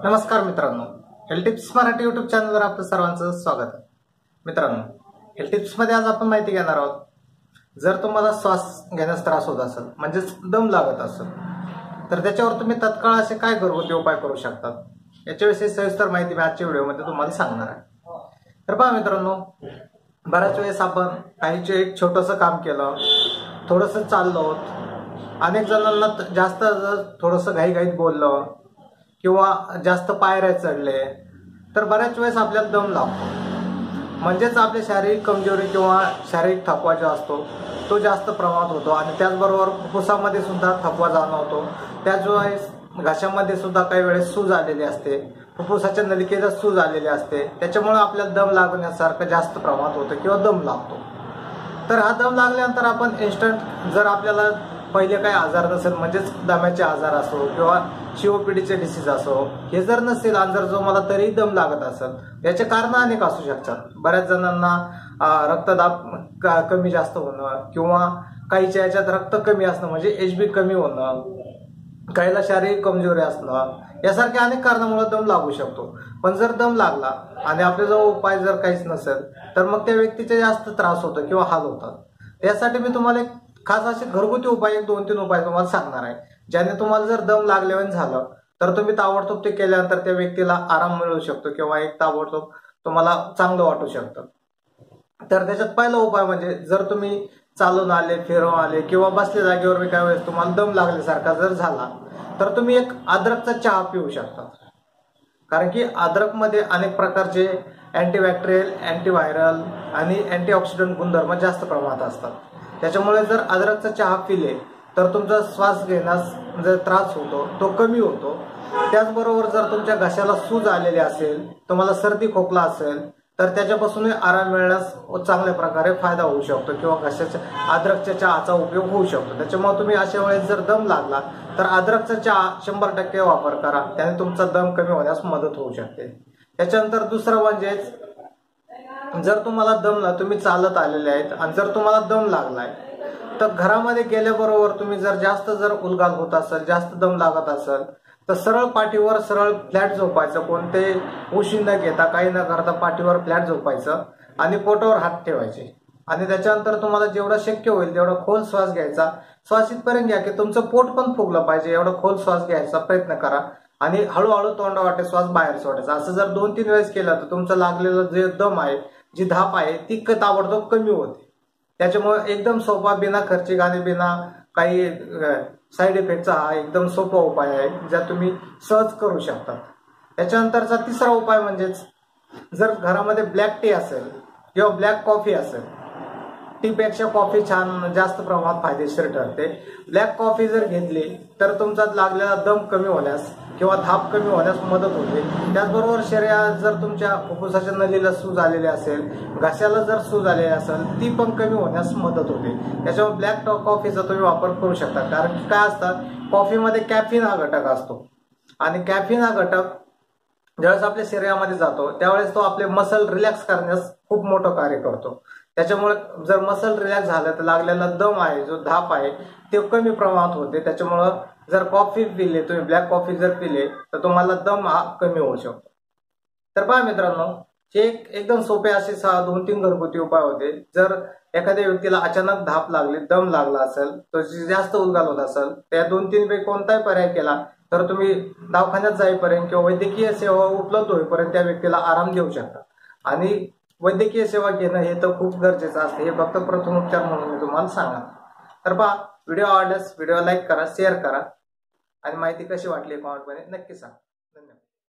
नमस्कार मित्रांनो, health tips Marathi YouTube चॅनलवर आपलं सर्वांचं स्वागत आहे। मित्रांनो, हेल्थ टिप्स मध्ये आज आपण माहिती घेणार आहोत। जर तुम्हाला श्वास घेण्यास त्रास होत असेल म्हणजेच दम लागत असेल तर त्याच्यावर तुम्ही तत्काळ असे काय घरगुती उपाय करू शकतात याच्याविषयी सविस्तर माहिती मी आजच्या व्हिडिओमध्ये तुम्हाला सांगणार आहे। तर पहा मित्रांनो, बऱ्याच वेळेस आपण काहीचे एक छोटंसं काम केलं, थोडंसं चाललो, अनेक जणांना जास्त थोडंसं घाईघाईत बोललं किंवा जास्त पायऱ्या चढले तर बऱ्याच वेळेस आपल्याला दम लागतो। म्हणजेच आपली शारीरिक कमजोरी किंवा शारीरिक थकवा जो असतो तो जास्त प्रमाणात होतो आणि त्याचबरोबर फुफ्फुसामध्ये सुद्धा थकवा जाणवतो। त्याच वेळेस घशामध्ये सुद्धा काही वेळेस सूज आलेली असते, फुफ्फुसाच्या नलिकेला सूज आलेली असते, त्याच्यामुळे आपल्याला दम लागण्यासारखं जास्त प्रमाणात होतं किंवा दम लागतो। तर हा दम लागल्यानंतर आपण इन्स्टंट जर आपल्याला पहिले काही आजार नसेल म्हणजेच दम्याचे आजार असो किंवा COPDचे डिसीज असो, हे जर नसेल आणि जर मला तरी दम लागत असेल याचे कारण अनेक असू शकतात। बऱ्याच जणांना रक्तदाब कमी जास्त होणं किंवा काहीच्या याच्यात रक्त कमी असणं म्हणजे HB कमी होणं, काहीला शारीरिक कमजोरी असणं, यासारख्या अनेक कारणामुळे दम लागू शकतो। पण जर दम लागला आणि आपल्याजवळ उपाय जर काहीच नसेल तर मग त्या व्यक्तीचे जास्त त्रास होतो किंवा हाल होतात। त्यासाठी मी तुम्हाला एक खास असे घरगुती उपाय, 2-3 उपाय तुम्हाला सांगणार आहे, ज्याने तुम्हाला जर दम लागल्यावर झालं तर तुम्ही ताबडतोब ते केल्यानंतर त्या व्यक्तीला आराम मिळू शकतो किंवा एक ताबडतोब तुम्हाला चांगलं वाटू शकतं। तर त्याच्यात पहिला उपाय म्हणजे जर तुम्ही चालून आले, फिरून आले किंवा बसल्या जागेवर काही वेळेस तुम्हाला दम लागल्यासारखा जर झाला तर तुम्ही एक अद्रकचा चहा पिऊ शकता। कारण की अद्रकमध्ये अनेक प्रकारचे अँटीबॅक्टेरियल, अँटीव्हायरल आणि अँटीऑक्सिडंट गुणधर्म जास्त प्रमाणात असतात। त्याच्यामुळे जर अद्रकचा चहा पिले तर तुमचा श्वास घेण्यास जर त्रास होतो तो कमी होतो। त्याचबरोबर जर तुमच्या घशाला सूज आलेली असेल, तुम्हाला सर्दी खोकला असेल तर त्याच्यापासून आराम मिळण्यास चांगल्या प्रकारे फायदा होऊ शकतो किंवा घशाच्या अद्रकच्या चहाचा उपयोग होऊ शकतो। त्याच्यामुळे तुम्ही अशा वेळेस जर दम लागला तर अद्रकचा चहा 100% वापर करा, त्याने तुमचा दम कमी होण्यास मदत होऊ शकते। त्याच्यानंतर दुसरं म्हणजे जर तुम्हाला तुम्ही चालत आलेले आहेत आणि जर तुम्हाला दम लागलाय तर घरामध्ये गेल्याबरोबर तुम्ही जर उलगाल होत असेल, जास्त दम लागत असेल तर सरळ पाठीवर सरळ फ्लॅट झोपायचं, कोणते उशी न घेता काही न करता पाठीवर फ्लॅट झोपायचं आणि पोटावर हात ठेवायचे आणि त्याच्यानंतर तुम्हाला जेवढा शक्य होईल तेवढा खोल श्वास घ्यायचा। श्वास इथपर्यंत घ्या की तुमचं पोट पण फुगलं पाहिजे, एवढा खोल श्वास घ्यायचा प्रयत्न करा आणि हळूहळू तोंडावाटे श्वास बाहेर सोडायचा। असं जर 2-3 वेळेस केलं तर तुमचं लागलेलं जे दम आहे, जी धाप आहे ती ताबडतोब कमी होते। त्याच्यामुळे एकदम सोपा, बिना खर्चिक आणि बिना काही साईड इफेक्टचा हा एकदम सोपा उपाय आहे, ज्या तुम्ही सहज करू शकता। त्याच्यानंतरचा तिसरा उपाय म्हणजेच जर घरामध्ये ब्लॅक टी असेल किंवा ब्लॅक कॉफी असेल, टीपेक्षा कॉफी जास्त प्रमाणात फायदेशीर ठरते। ब्लॅक कॉफी जर घेतली तर तुमचा लागलेला दम कमी होण्यास किंवा धाप कमी होण्यास मदत होते। त्याचबरोबर शरीरात जर तुमच्या फुफ्फुसाच्या नलीला सूज आलेली असेल, घशाला जर सूज आलेली असेल ती पण कमी होण्यास मदत होते। त्याच्यामुळे ब्लॅक कॉफीचा तुम्ही वापर करू शकता। कारण की काय असतात, कॉफीमध्ये कॅफीन हा घटक असतो आणि कॅफीन हा घटक ज्यावेळेस आपल्या शरीरामध्ये जातो त्यावेळेस तो आपले मसल रिलॅक्स करण्यास खूप मोठं कार्य करतो। त्याच्यामुळे जर मसल रिलॅक्स झालं तर लागलेला दम आहे, जो धाप आहे ते कमी प्रमाणात होते। त्याच्यामुळे जर कॉफी पिले, तुम्ही ब्लॅक कॉफी जर पिले तर तुम्हाला दम हा कमी होऊ शकतो। तर पहा मित्रांनो, हे एकदम सोपे असे 2-3 घरगुती उपाय होते। जर एखाद्या व्यक्तीला अचानक धाप लागली, दम लागला असेल, तो जास्त उलगाल होत असेल, त्या 2-3 पैकी कोणताही पर्याय केला तर तुम्ही दवाखान्यात जाईपर्यंत किंवा वैद्यकीय सेवा उपलब्ध होईपर्यंत त्या व्यक्तीला आराम देऊ शकता। आणि वैद्यकीय सेवा घेणं हे तर खूप गरजेचं असते, हे फक्त प्रथमोपचार म्हणून मी तुम्हाला सांगा। तर पहा, व्हिडिओ आवडल्यास व्हिडिओ लाईक करा, शेअर करा आणि माहिती कशी वाटली कमेंटमध्ये नक्की सांगा।